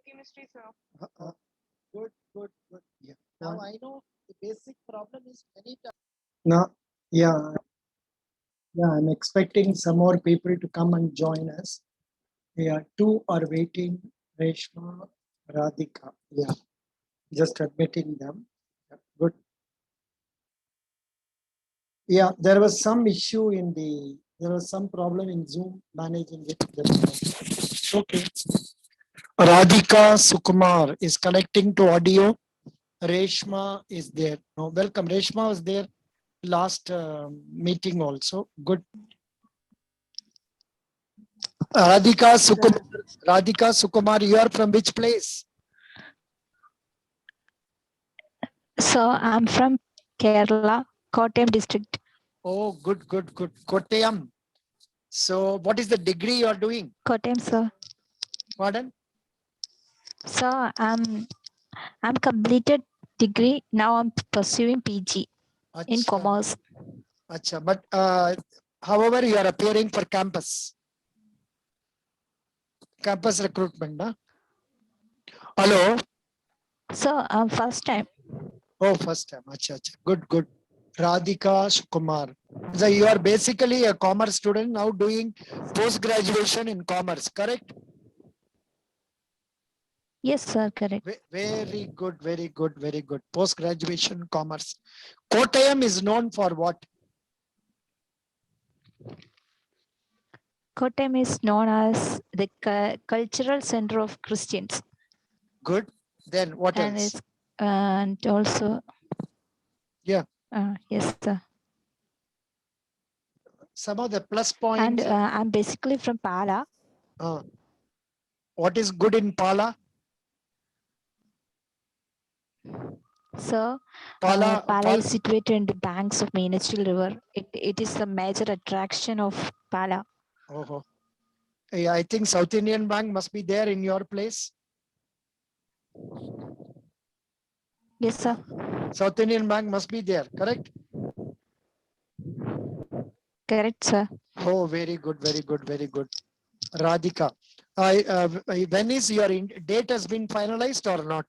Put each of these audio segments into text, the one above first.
chemistry, sir. Good, good, good. Yeah. Now I know the basic problem is many times. No, yeah, yeah. I'm expecting some more people to come and join us. Yeah, two are waiting. Reshma, Radhika. Yeah, just admitting them. Yeah, good. Yeah, there was some issue in the. There was some problem in Zoom managing it. Okay. Radhika Sukumar is connecting to audio. Reshma is there. No, welcome. Reshma was there last meeting also. Good. Radhika Sukumar, you are from which place? So I'm from Kerala, Kottayam district. Oh, good, good, good. Kottayam. So what is the degree you are doing? Kottayam, sir. Pardon? So I'm completed degree. Now I'm pursuing PG in Acha, commerce. acha. But however, you are appearing for campus recruitment. Na? Hello. So first time. Oh, first time. Acha, acha. Good, good. Radhika Sukumar. So you are basically a commerce student now doing post-graduation in commerce, correct? Yes, sir, correct. Very good, very good, very good. Post-graduation commerce. Kottayam is known for what? Kottayam is known as the cultural center of Christians. Good. Then what and else? it's and also Yeah. Yes, sir. Some of the plus And points. I'm basically from Pala. What is good in Pala? So Pala Pala is situated in the banks of Meenachil River. It is the major attraction of Pala. Oh, yeah, I think South Indian Bank must be there in your place. Yes, sir. South Indian Bank must be there, correct? Correct, sir. Oh, very good, very good, very good. Radhika, when is your date has been finalized or not?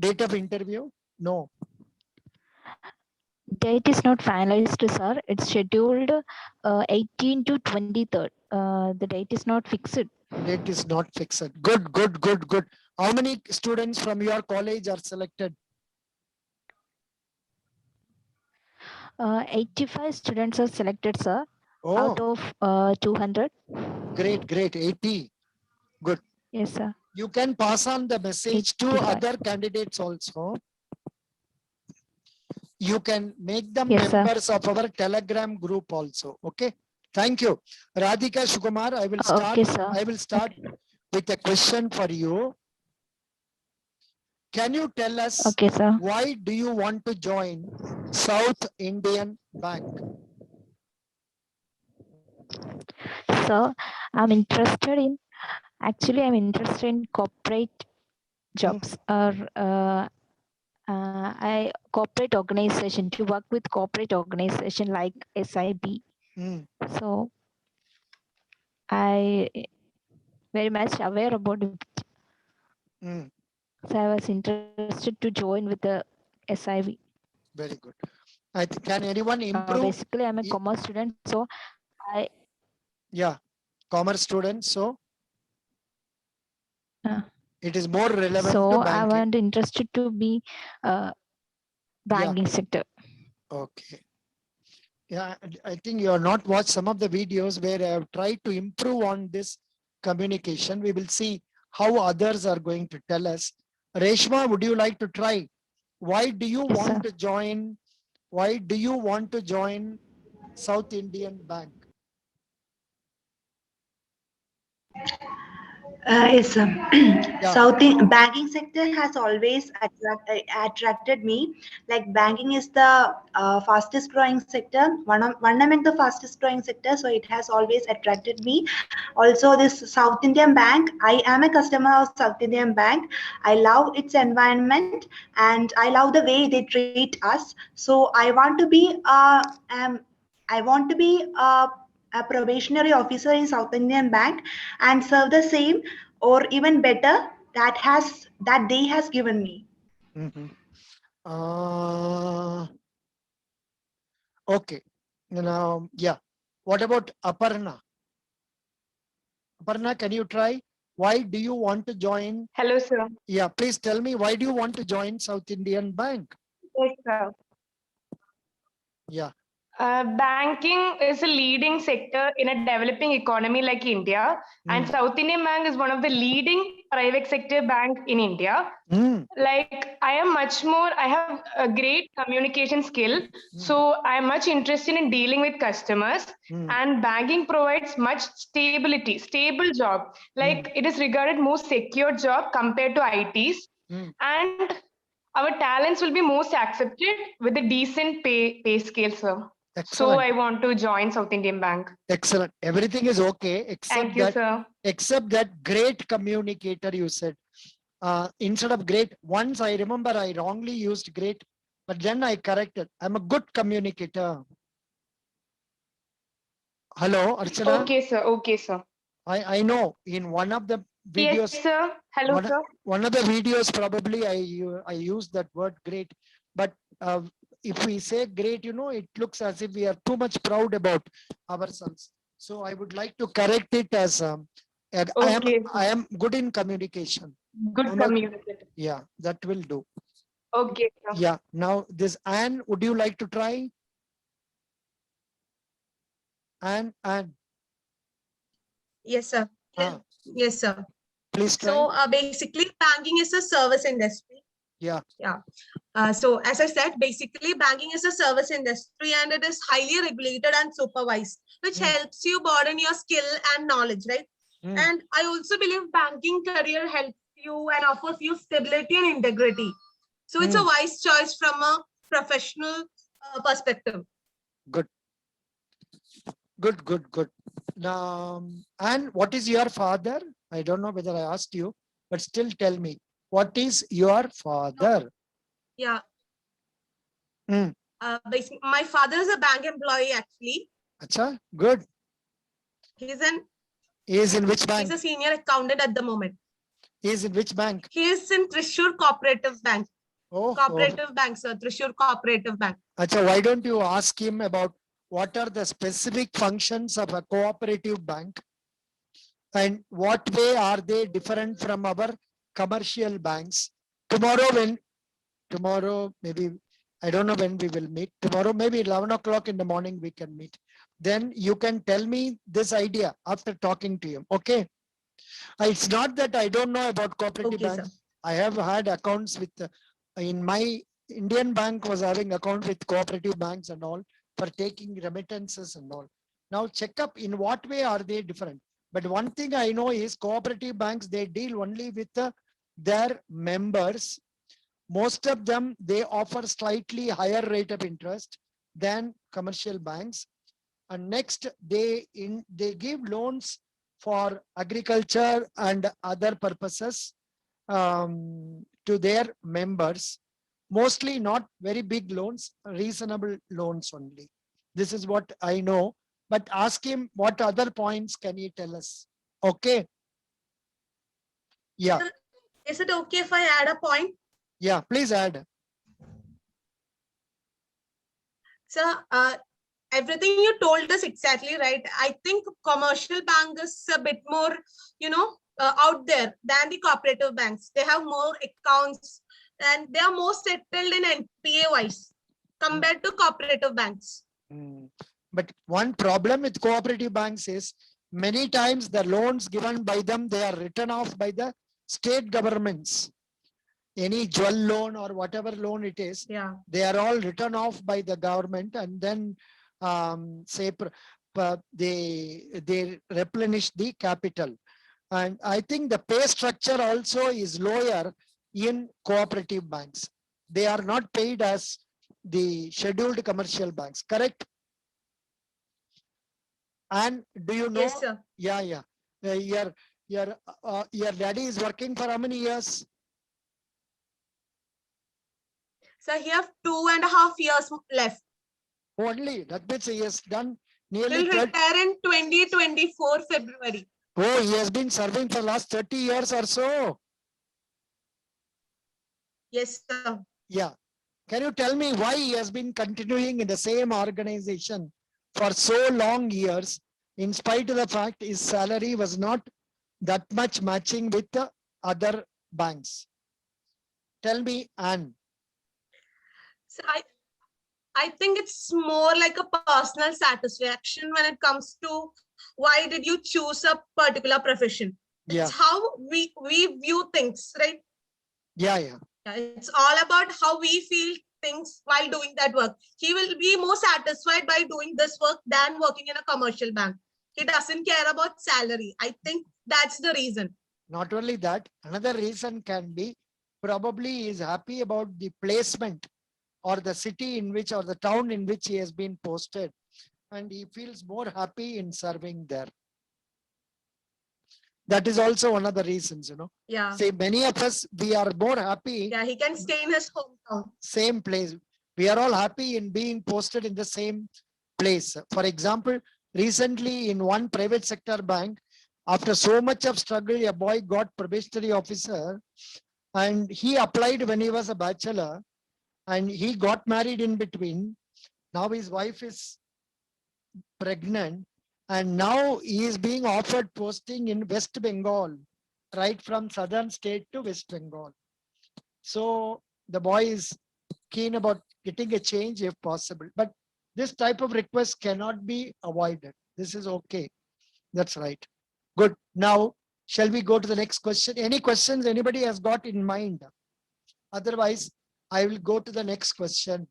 Date of interview? No. Date is not finalized, sir. It's scheduled 18 to 23rd. The date is not fixed. Date is not fixed. Good, good, good, good. How many students from your college are selected? 85 students are selected, sir. Oh. Out of 200. Great, great. 80. Good. Yes, sir. You can pass on the message 85. to other candidates also. You can make them Yes, members sir. of our Telegram group also. Okay. Thank you. Radhika Sukumar, I will start. Okay, sir. I will start with a question for you. Can you tell us Okay, sir. why do you want to join South Indian Bank? So I'm interested in corporate jobs or corporate organization, to work with corporate organization like SIB. So I very much aware about it. So I was interested to join with the SIB. Very good. Can anyone improve? Basically, I'm a commerce student, so I. Yeah, commerce student. So it is more relevant so to banking. I want interested to be banking sector. Okay. Yeah, I think you have not watched some of the videos where I have tried to improve on this communication. We will see how others are going to tell us. Reshma, would you like to try? Why do you want to join? Why do you want to join South Indian Bank? Yes, South banking sector has always attracted me. Like banking is the fastest growing sector, one among the fastest growing sector. So it has always attracted me. Also, this South Indian Bank, I am a customer of South Indian Bank. I love its environment and I love the way they treat us. So I want to be a probationary officer in South Indian Bank and serve the same or even better that day has given me. Mhm. Okay. Now, yeah. What about Aparna? Aparna, can you try? Why do you want to join? Hello, sir. Yeah, please tell me, why do you want to join South Indian Bank? Yes, sir. Yeah. Banking is a leading sector in a developing economy like India, and Mm. South Indian Bank is one of the leading private sector bank in India. Mm. Like I have a great communication skill, so I am much interested in dealing with customers. Mm. And banking provides much stable job. Like it is regarded most secure job compared to ITs, Mm. and our talents will be most accepted with a decent pay scale, sir. So Excellent. I want to join South Indian Bank. Excellent. Everything is okay, Thank you, sir. except that great communicator you said. Instead of great, once I remember I wrongly used great, but then I corrected. I'm a good communicator. Hello, Archana. Okay, sir. Okay, sir. I know in one of the videos, Yes, sir. Hello, sir. one of the videos probably I used that word great, but if we say great, it looks as if we are too much proud about ourselves. So I would like to correct it as Okay, I am good in communication. Good communicator. Yeah, that will do. Okay, sir. Yeah. Now this Anne, would you like to try? Anne, Yes, sir. Ah, Yes, sir. please try. So basically, banking is a service industry. Yeah. Yeah. So as I said, basically, banking is a service industry and it is highly regulated and supervised, which helps you broaden your skill and knowledge, right? And I also believe banking career helps you and offers you stability and integrity. So it's a wise choice from a professional perspective. Good. Now, and what is your father? I don't know whether I asked you, but still tell me, what is your father? Yeah. Hmm. Basically, my father is a bank employee actually. Acha, good. He is in which bank? He's a senior accountant at the moment. He is in which bank? He is in Thrissur Cooperative Bank. Oh, Cooperative Bank, sir. Thrissur Cooperative Bank. Acha, why don't you ask him about what are the specific functions of a cooperative bank and what way are they different from our commercial banks? Tomorrow, maybe, I don't know when we will meet. Tomorrow, maybe 11 o'clock in the morning, we can meet. Then you can tell me this idea after talking to him. Okay. It's not that I don't know about cooperative banks. Sir. I have had accounts with, in my Indian bank was having account with cooperative banks and all for taking remittances and all. Now check up in what way are they different. But one thing I know is cooperative banks, they deal only with their members. Most of them, they offer slightly higher rate of interest than commercial banks. And next, they give loans for agriculture and other purposes to their members. Mostly not very big loans, reasonable loans only. This is what I know. But ask him what other points can he tell us? Okay. Yeah. Is it okay if I add a point? Yeah, please add. Sir, everything you told us exactly right. I think commercial bank is a bit more, out there than the cooperative banks. They have more accounts and they are more settled in NPA wise compared to cooperative banks. But one problem with cooperative banks is many times the loans given by them, they are written off by the state governments. Any jewel loan or whatever loan it is, they are all written off by the government and then they replenish the capital. And I think the pay structure also is lower in cooperative banks. They are not paid as the scheduled commercial banks, correct? And do you know? Yes, sir. Yeah. Your daddy is working for how many years? So he have 2.5 years left. Only, that means he has done nearly. Will retire in 2024 February. Oh, he has been serving for last 30 years or so. Yes, sir. Yeah. Can you tell me why he has been continuing in the same organization for so long years, in spite of the fact his salary was not that much matching with the other banks? Tell me, Anne. So I think it's more like a personal satisfaction when it comes to why did you choose a particular profession. Yeah. It's how we view things, right? Yeah, yeah. It's all about how we feel things while doing that work. He will be more satisfied by doing this work than working in a commercial bank. He doesn't care about salary. I think that's the reason. Not only that, another reason can be probably he is happy about the placement or the city in which or the town in which he has been posted, and he feels more happy in serving there. That is also one of the reasons, you know. Yeah. See, many of us, we are more happy. Yeah, he can stay in his hometown. Same place. We are all happy in being posted in the same place. For example, recently in one private sector bank, after so much of struggle, a boy got probationary officer, and he applied when he was a bachelor, and he got married in between. Now his wife is pregnant, and now he is being offered posting in West Bengal, right from southern state to West Bengal. So the boy is keen about getting a change if possible, but this type of request cannot be avoided. This is okay. That's right. Good. Now, shall we go to the next question? Any questions anybody has got in mind? Otherwise, I will go to the next question.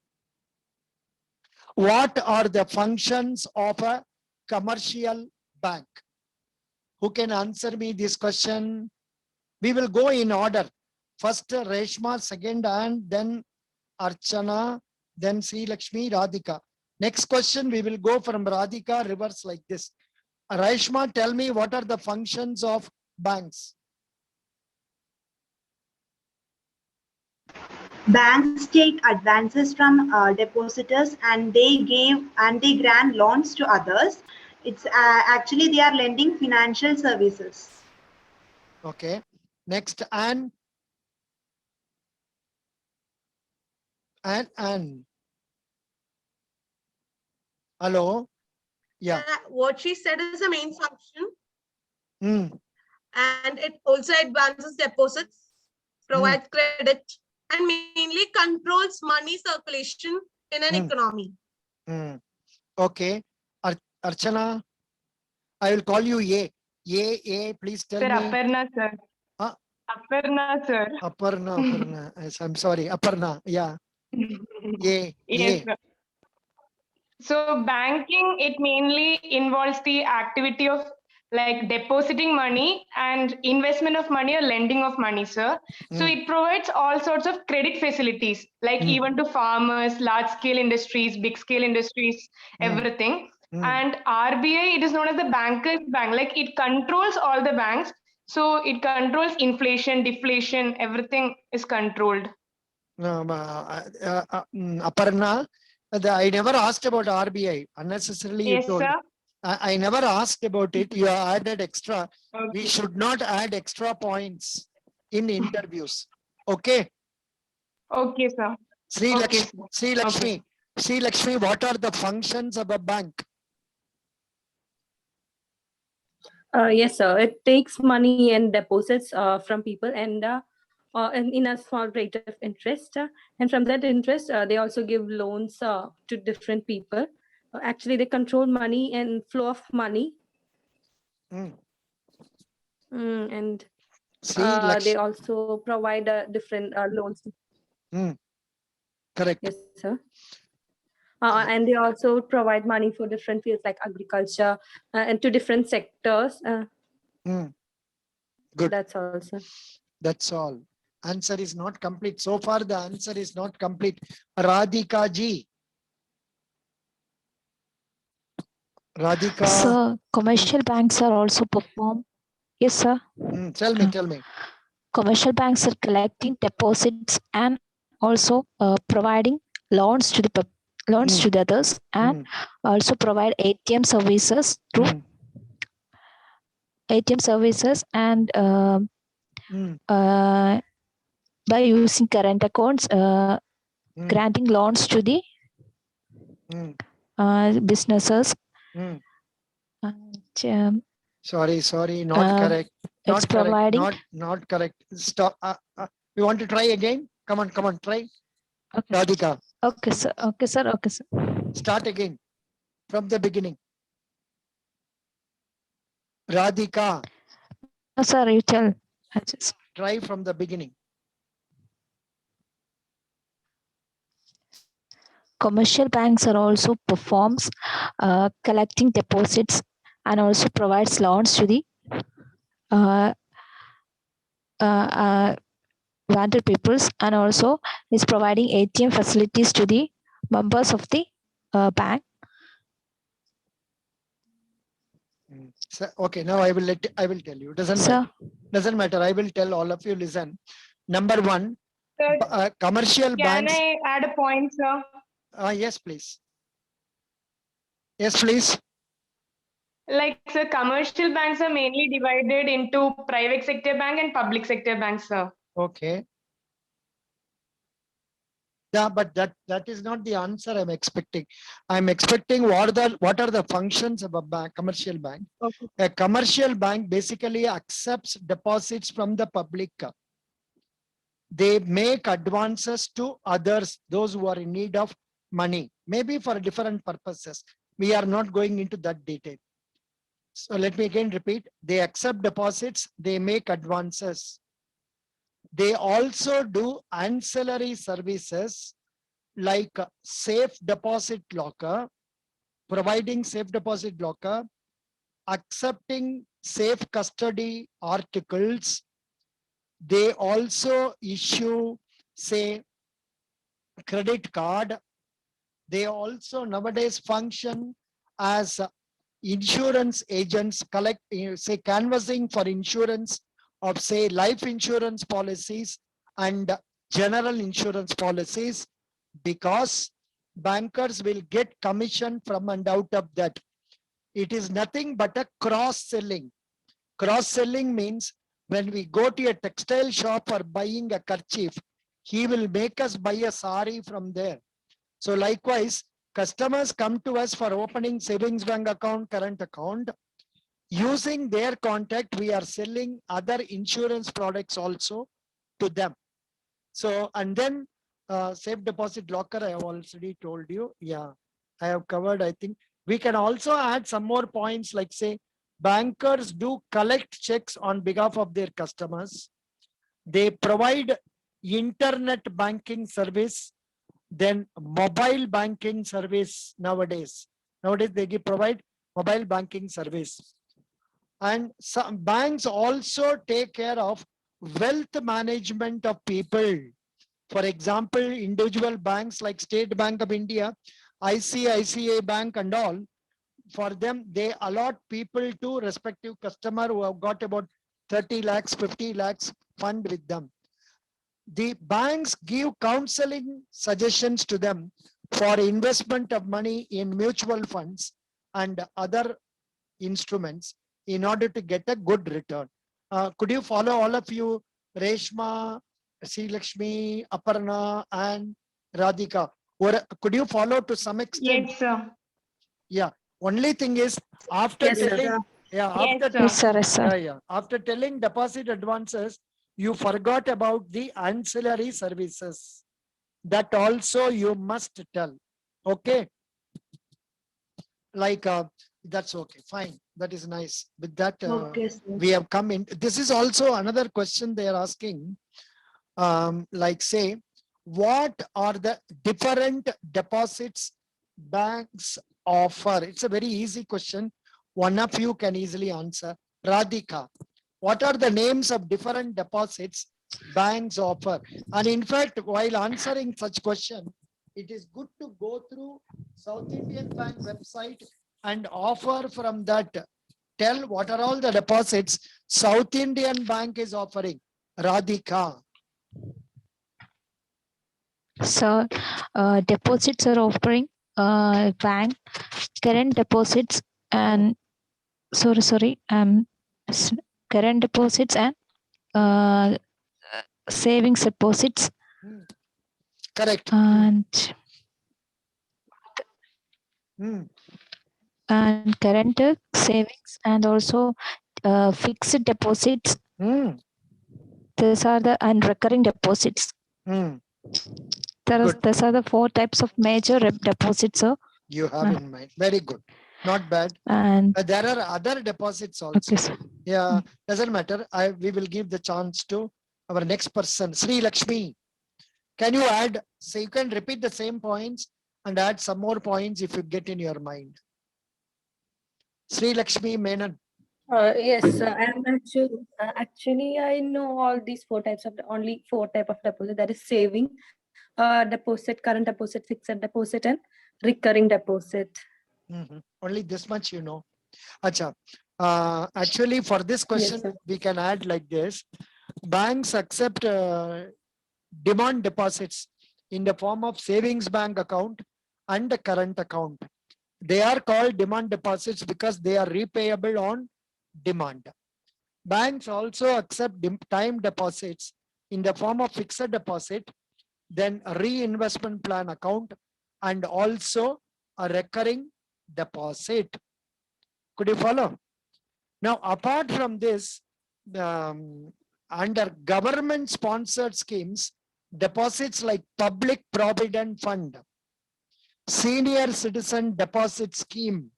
What are the functions of a commercial bank? Who can answer me this question? We will go in order. First Reshma, second Anne, then Archana, then Sri Lakshmi, Radhika. Next question, we will go from Radhika reverse like this. Reshma, tell me what are the functions of banks? Banks take advances from depositors and they grant loans to others. It's actually they are lending financial services. Okay. Next, Anne. Anne. Hello. Yeah. What she said is the main function. Mm. And it also advances deposits, provides credit, and mainly controls money circulation in an economy. Okay. Archana, I will call you A, please tell Sir, me. Aparna, sir. Aparna, sir. Aparna. Yes, I'm sorry. Aparna. Yeah. Yes, sir. So banking, it mainly involves the activity of like depositing money and investment of money or lending of money, sir. So it provides all sorts of credit facilities, like even to farmers, large scale industries, big scale industries, everything. And RBI, it is known as the bankers bank, like it controls all the banks. So it controls inflation, deflation, everything is controlled. Aparna, I never asked about RBI. Unnecessarily you Yes, told. sir. I never asked about it. You added extra. Okay. We should not add extra points in interviews. Okay. Okay, sir. Sri Okay, Lakshmi, Sri Lakshmi, what are the functions of a bank? Yes, sir. It takes money and deposits from people and in a small rate of interest. And from that interest, they also give loans to different people. Actually, they control money and flow of money. And they also provide different loans. Correct. Yes, sir. And they also provide money for different fields like agriculture and to different sectors. Good. That's all, sir. That's all. Answer is not complete. So far, the answer is not complete. Radhika ji. Radhika. Sir, commercial banks are also perform. Yes, sir. Tell me. Commercial banks are collecting deposits and also providing loans to the others, and also provide ATM services through ATM services and by using current accounts, Mm, granting loans to the businesses. mm. And, Sorry, not uh, correct. it's Not correct. providing. Not correct. Stop. You want to try again? Come on, try. Okay, Radhika, okay, sir. Okay, sir. Okay, sir. start again from the beginning. Radhika, No, sir, you tell. I just try from the beginning. commercial banks are also performs collecting deposits and also provides loans to the uh, wanted peoples, and also is providing ATM facilities to the members of the bank. Okay, now I will tell you. Sir, Doesn't matter. I will tell all of you. Listen. Number one, Sir, commercial can banks. I add a point, sir? Yes, please. Yes, please. Like, sir, commercial banks are mainly divided into private sector bank and public sector banks, sir. Okay. Yeah, but that is not the answer I'm expecting. I'm expecting what are the functions of a bank, commercial bank. Okay. A commercial bank basically accepts deposits from the public. They make advances to others, those who are in need of money, maybe for different purposes. We are not going into that detail. So let me again repeat. They accept deposits, they make advances. They also do ancillary services like safe deposit locker, providing safe deposit locker, accepting safe custody articles. They also issue, say, credit card. They also nowadays function as insurance agents, collect, say, canvassing for insurance of, say, life insurance policies and general insurance policies, because bankers will get commission from and out of that. It is nothing but a cross-selling. Cross-selling means when we go to a textile shop for buying a kerchief, he will make us buy a sari from there. So likewise, customers come to us for opening savings bank account, current account. Using their contact, we are selling other insurance products also to them. So, and then safe deposit locker, I have already told you. Yeah, I have covered, I think. We can also add some more points like, say, bankers do collect checks on behalf of their customers. They provide internet banking service, then mobile banking service nowadays. Nowadays, they provide mobile banking service. And some banks also take care of wealth management of people. For example, individual banks like State Bank of India, ICICI Bank and all, for them, they allot people to respective customer who have got about 30 lakhs, 50 lakhs fund with them. The banks give counseling suggestions to them for investment of money in mutual funds and other instruments in order to get a good return. Could you follow, all of you, Reshma, Sri Lakshmi, Aparna, and Radhika? Or could you follow to some extent? Yes, sir. Yeah. Only thing is, after Yes, sir. telling, Yes, sir. yes, sir. after telling deposit advances, you forgot about the ancillary services. That also you must tell. Okay. Like, that's okay, fine. That is nice. With that, Okay, sir. we have come in. This is also another question they are asking. Like, say, what are the different deposits banks offer? It's a very easy question. One of you can easily answer. Radhika, what are the names of different deposits banks offer? And in fact, while answering such question, it is good to go through South Indian Bank website and offer from that. Tell what are all the deposits South Indian Bank is offering. Radhika. So, deposits are offering bank current deposits and current deposits and savings deposits Correct. and current savings and also fixed deposits. These are the and recurring deposits. Good. These are the 4 types of major deposits, sir. You have in mind. Very good. Not bad. And There are other deposits also. okay, sir. Yeah, doesn't matter. We will give the chance to our next person, Sri Lakshmi. Can you add? So you can repeat the same points and add some more points if you get in your mind. Sri Lakshmi Menon. Yes, I'm actually I know all these 4 types of only 4 type of deposit, that is saving, deposit, current deposit, fixed deposit, and recurring deposit. Only this much you know. Acha. Actually, for this question, Yes, we can add like this. Banks accept demand deposits in the form of savings bank account and a current account. They are called demand deposits because they are repayable on demand. Banks also accept time deposits in the form of fixed deposit, then a reinvestment plan account, and also a recurring deposit. Could you follow? Now, apart from this, under government sponsored schemes, deposits like Public Provident Fund, Senior Citizen Deposit Scheme,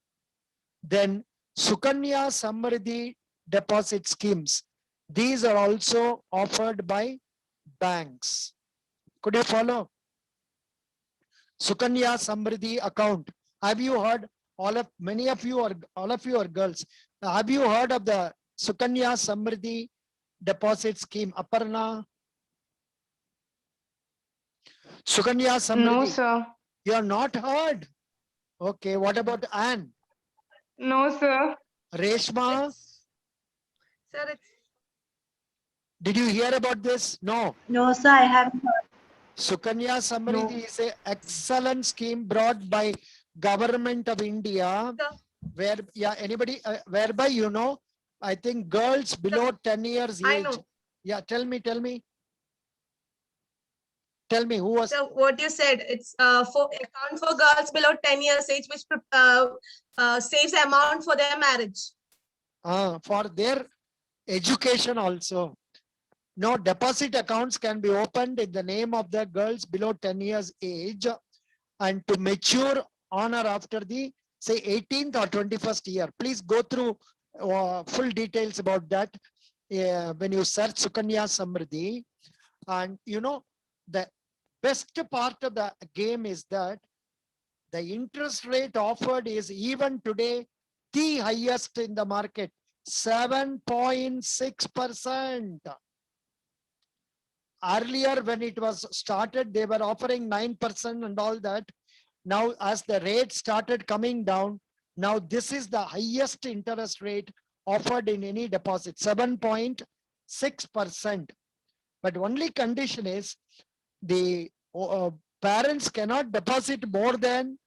then Sukanya Samriddhi deposit schemes. These are also offered by banks. Could you follow? Sukanya Samriddhi account. Have you heard? Many of you are girls. Have you heard of the Sukanya Samriddhi deposit scheme? Aparna? Sukanya Samriddhi? No, sir. You have not heard? Okay, what about Anne? No, sir. Reshma? Sir, Did you hear about this? No. No, sir, I haven't heard. Sukanya Samriddhi is an excellent scheme brought by Government of India, where anybody whereby I think girls below 10 years I age. know. Yeah, tell me who was. So what you said, it's for account for girls below 10 years age, which saves amount for their marriage. For their education also. No, deposit accounts can be opened in the name of the girls below 10 years age and to mature on or after the say 18th or 21st year. Please go through full details about that when you search Sukanya Samriddhi. And the best part of the game is that the interest rate offered is even today the highest in the market, 7.6%. Earlier, when it was started, they were offering 9% and all that. Now, as the rate started coming down, now this is the highest interest rate offered in any deposit, 7.6%. But only condition is the parents cannot deposit more than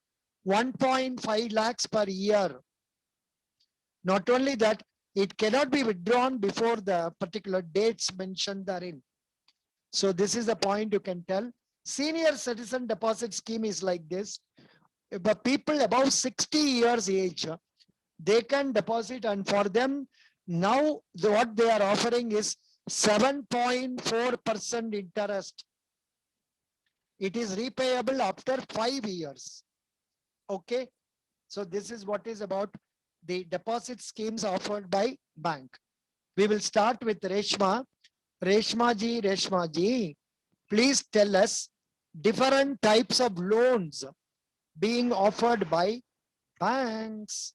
1.5 lakhs per year. Not only that, it cannot be withdrawn before the particular dates mentioned therein. So this is the point you can tell. Senior Citizen Deposit Scheme is like this. But people above 60 years age, they can deposit, and for them now what they are offering is 7.4% interest. It is repayable after 5 years. Okay. So this is what is about the deposit schemes offered by bank. We will start with Reshma. Reshma ji, please tell us different types of loans being offered by banks.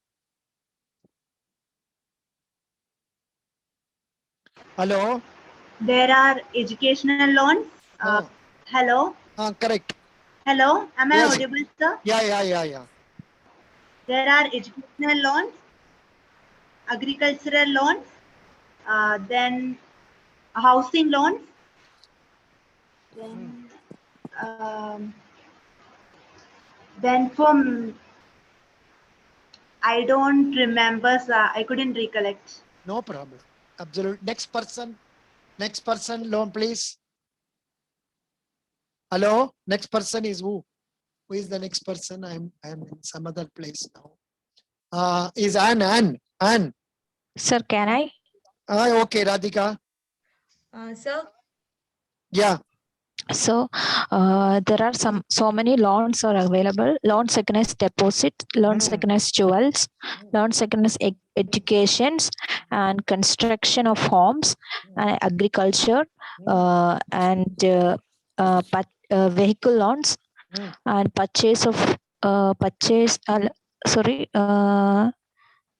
Hello? There are educational loans. Hello? Correct. Hello? Am I Yes. audible, sir? Yeah. There are educational loans, agricultural loans, then housing loans, then from I don't remember, sir. I couldn't recollect. No problem. Absolute. Next person loan, please. Hello, next person is who? Who is the next person? I'm in some other place now. Is Anne. Sir, can I? Okay, Radhika. Sir, Yeah. So there are so many loans are available. Loans against deposit, loans against jewels, loans against educations and construction of homes and agriculture and vehicle loans and purchase of sorry.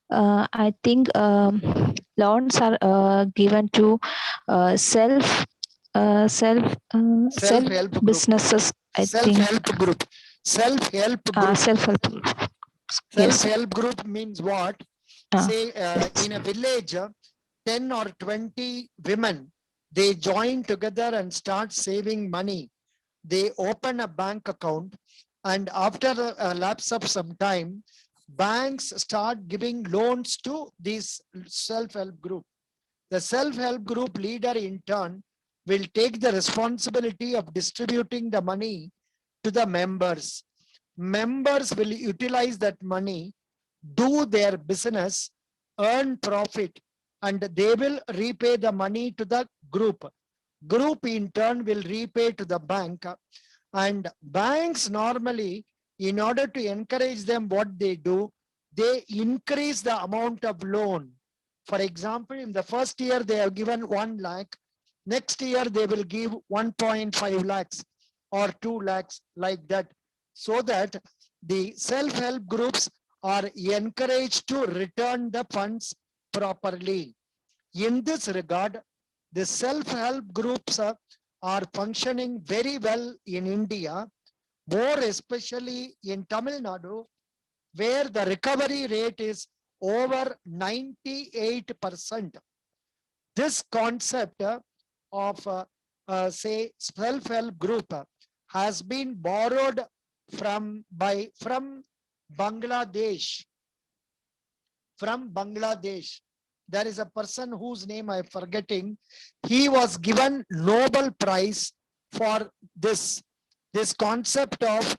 I think loans are given to self Self-help group. businesses. I think Self-help group. Self-help group. self-help. Yes. Self-help group means what? Say in a village, 10 or 20 women, they join together and start saving money. They open a bank account, and after a lapse of some time, banks start giving loans to this self-help group. The self-help group leader in turn will take the responsibility of distributing the money to the members. Members will utilize that money, do their business, earn profit, and they will repay the money to the group. Group in turn will repay to the bank. And banks normally, in order to encourage them, what they do, they increase the amount of loan. For example, in the first year, they have given 1 lakh. Next year, they will give 1.5 lakhs or 2 lakhs, like that, so that the self-help groups are encouraged to return the funds properly. In this regard, the self-help groups are functioning very well in India, more especially in Tamil Nadu, where the recovery rate is over 98%. This concept of say self-help group has been borrowed from Bangladesh. From Bangladesh, there is a person whose name I'm forgetting. He was given Nobel Prize for this concept of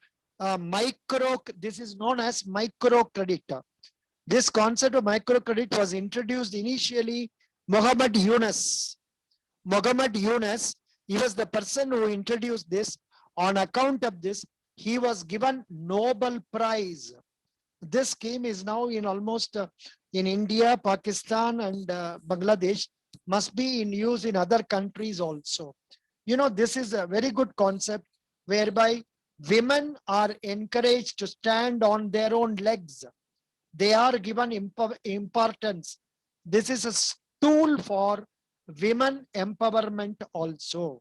this is known as microcredit. This concept of microcredit was introduced initially Muhammad Yunus. Muhammad Yunus, he was the person who introduced this. On account of this, he was given Nobel Prize. This scheme is now in almost in India, Pakistan, and Bangladesh, must be in use in other countries also. You know, this is a very good concept whereby women are encouraged to stand on their own legs. They are given importance. This is a tool for women empowerment also.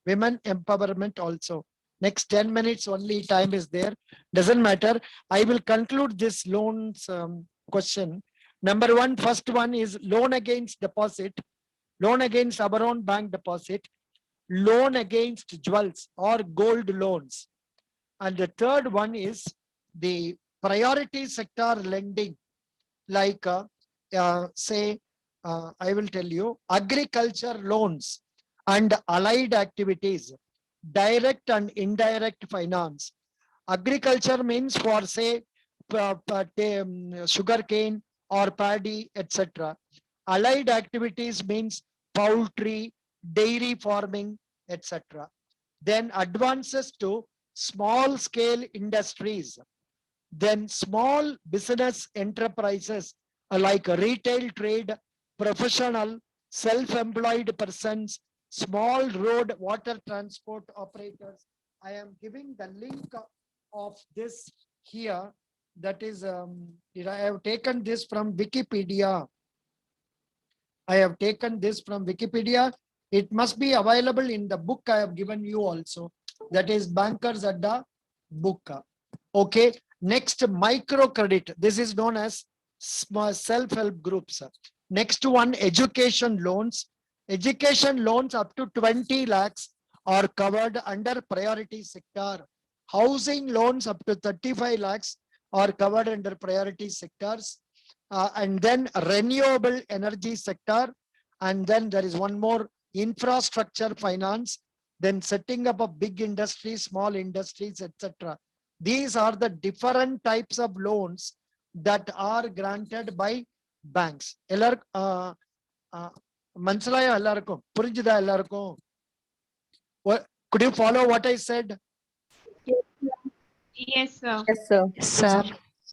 Women empowerment also. Next 10 minutes only time is there. Doesn't matter. I will conclude this loans question. Number one, first one is loan against deposit, loan against our own bank deposit, loan against jewels or gold loans. And the third one is the priority sector lending, like say, I will tell you, agriculture loans and allied activities, direct and indirect finance. Agriculture means for say sugar cane or paddy, etc. Allied activities means poultry, dairy farming, etc. Then advances to small scale industries. Then small business enterprises like retail trade, professional, self-employed persons, small road water transport operators. I am giving the link of this here. That is, I have taken this from Wikipedia. I have taken this from Wikipedia. It must be available in the book I have given you also. That is Bankers Adda book. Okay. Next, microcredit. This is known as self-help groups. Next one, education loans. Education loans up to 20 lakhs are covered under priority sector. Housing loans up to 35 lakhs are covered under priority sectors. And then renewable energy sector. And then there is one more, infrastructure finance. then setting up a big industries, small industries, etc. These are the different types of loans that are granted by banks. Mansalaya ellarkum, purinjida ellarkum. Could you follow what I said? Yes, sir. Yes, sir. Sir.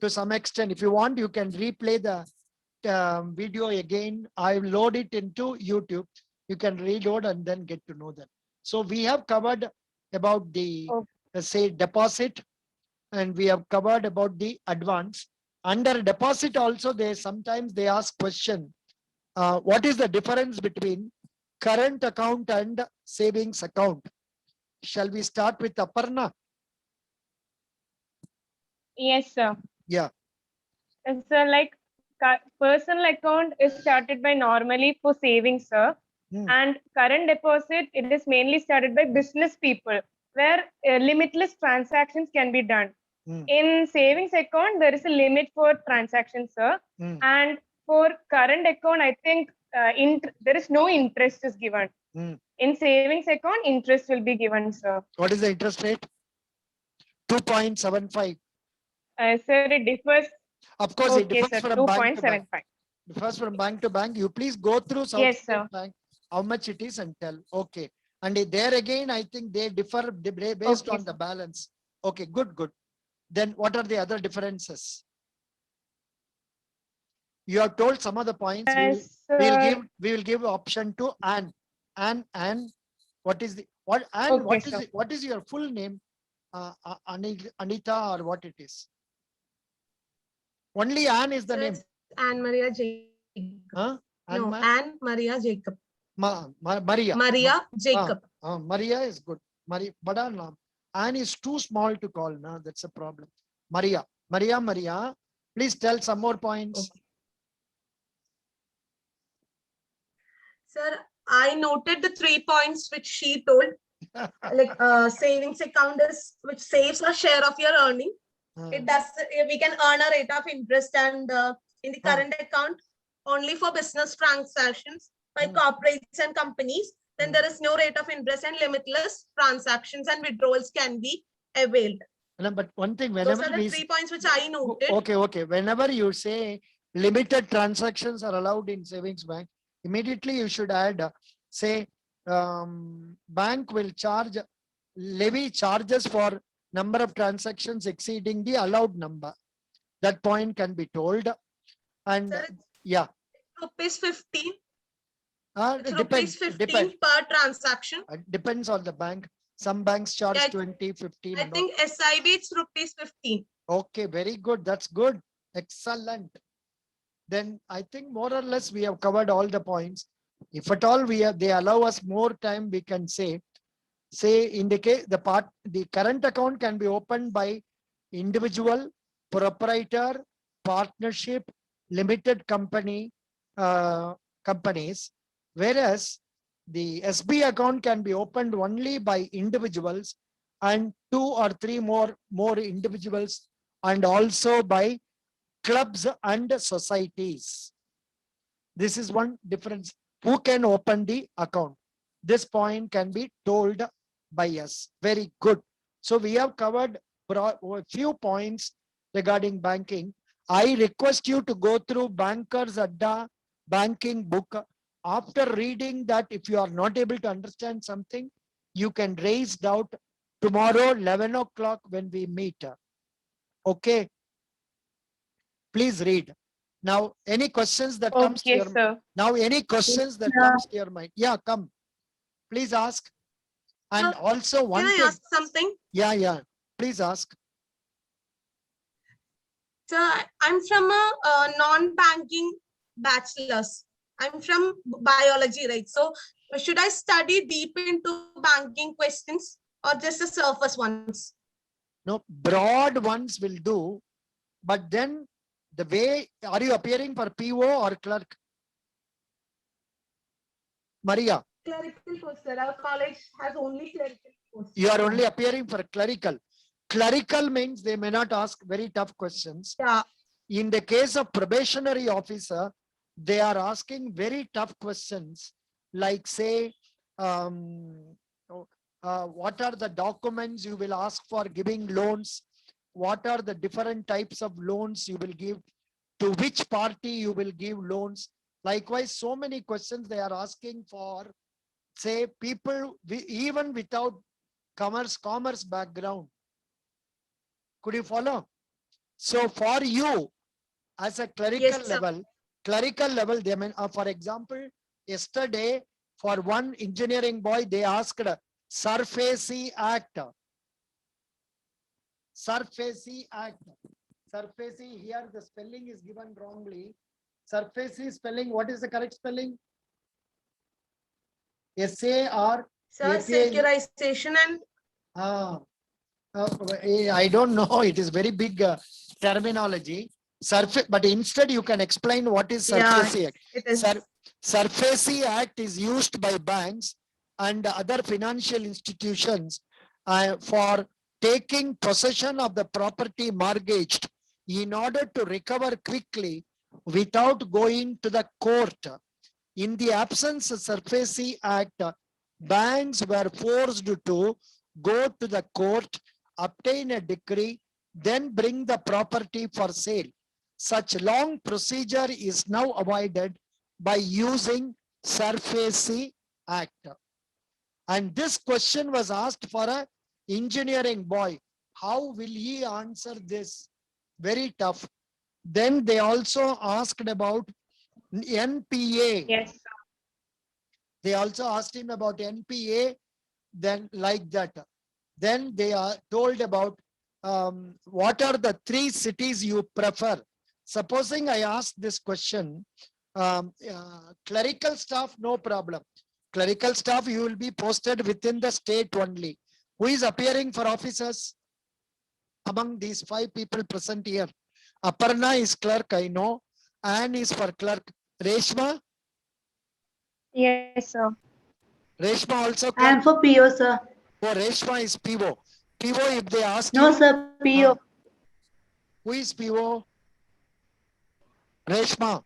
To some extent, if you want, you can replay the video again. I load it into YouTube. You can reload and then get to know that. So we have covered about the say deposit, and we have covered about the advance. Under deposit also, sometimes they ask question, what is the difference between current account and savings account? Shall we start with Aparna? Yes, sir. Yeah. So like personal account is started by normally for savings, sir. And current deposit, it is mainly started by business people, where limitless transactions can be done. In savings account, there is a limit for transactions, sir. And for current account, I think there is no interest is given. In savings account, interest will be given, sir. What is the interest rate? 2.75. Sir, it differs. Of course, it Okay, differs sir, from bank to bank. 2.75. Differs from bank to bank. You please go through South Yes, Indian sir. Bank, how much it is and tell. Okay. And there again, I think they differ based Okay, on the balance. Okay, good, good. Then what are the other differences? You have told some of the points. We will give option to Anne. Anne, what is the what Anne? Okay, what is your full name? Anita, or what it is? Only Anne is the So name. it's Anne Maria Jacob. Huh? No, Anne Maria Jacob. Maria. Maria Jacob. Maria is good. Maria, bada naam. Anne is too small to call. No, that's a problem. Maria. Please tell some more points. Okay. Sir, I noted the 3 points which she told. Like savings account is which saves a share of your earning. It does. We can earn a rate of interest, and in the current account only for business transactions by corporates and companies. Then there is no rate of interest and limitless transactions and withdrawals can be availed. But one thing, Those are the 3 points which I noted. Okay. Whenever you say limited transactions are allowed in savings bank, immediately you should add, say, bank will levy charges for number of transactions exceeding the allowed number. That point can be told. And Sir, yeah. Rupees 15. It Rupees 15 per transaction. It depends on the bank. Some banks charge 20, 15. I think SIB it's rupees 15. Okay, very good. That's good. Excellent. Then I think more or less we have covered all the points. If at all they allow us more time, we can say indicate the current account can be opened by individual, proprietor, partnership, limited company, companies, whereas the SB account can be opened only by individuals and 2 or 3 more individuals, and also by clubs and societies. This is one difference. Who can open the account? This point can be told by us. Very good. So we have covered a few points regarding banking. I request you to go through Bankers Adda banking book. After reading that, if you are not able to understand something, you can raise doubt tomorrow 11 o'clock when we meet. Okay. Please read. Now, any questions that comes to your mind? Now, any questions that comes to your mind? Yeah, come. Please ask. And also one thing. Can I ask something? Yeah. Please ask. So I'm from a non-banking bachelor's. I'm from biology, right? So should I study deep into banking questions or just the surface ones? No, broad ones will do. But then the way, are you appearing for PO or clerk? Maria. Clerical post, sir. Our college has only clerical posts. You are only appearing for clerical. Clerical means they may not ask very tough questions. Yeah. In the case of probationary officer, they are asking very tough questions, like say, what are the documents you will ask for giving loans, what are the different types of loans you will give, to which party you will give loans. Likewise, so many questions they are asking for, say, people even without commerce background. Could you follow? So for you, as a clerical Yes, sir. level, they mean, for example, yesterday for one engineering boy, they asked SURFACE Act. SURFACE Act. SURFACE, here the spelling is given wrongly. SURFACE spelling, what is the correct spelling? SAR. Sir, securitization and I don't know. It is very big terminology. Surface, but instead you can explain what is SURFACE Act. it is. SURFACE Act is used by banks and other financial institutions for taking possession of the property mortgaged in order to recover quickly without going to the court. In the absence of SURFACE Act, banks were forced to go to the court, obtain a decree, then bring the property for sale. Such long procedure is now avoided by using SURFACE Act. And this question was asked for an engineering boy. How will he answer this? Very tough. Then they also asked about NPA. Yes. They also asked him about NPA, then like that. Then they are told about what are the 3 cities you prefer. Supposing I ask this question, clerical staff, no problem. Clerical staff, you will be posted within the state only. Who is appearing for officers? Among these 5 people present here. Aparna is clerk, I know. Anne is for clerk. Reshma? Yes, sir. Reshma also I am clerk? for PO, sir. Oh, Reshma is PO. PO, if they ask No, you, sir, PO. who is PO? Reshma.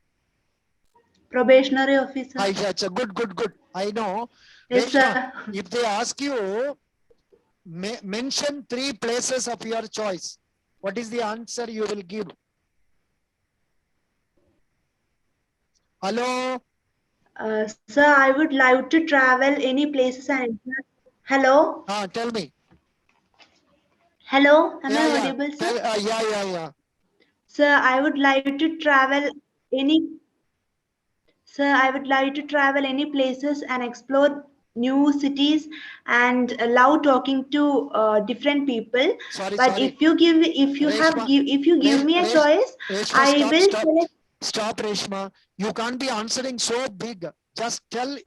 Probationary officer. Aisha, good. I know. Yes, Reshma, sir. if they ask you, mention 3 places of your choice, what is the answer you will give? Hello? Sir, I would like to travel any places and hello? Tell me. Hello, am I Yeah. audible, sir? Yeah. Sir, I would like to travel any. Sir, I would like to travel any places and explore new cities and love talking to different people. Sorry. If you give me a choice, Reshma, I will select. Stop, Reshma. You can't be answering so big. Just tell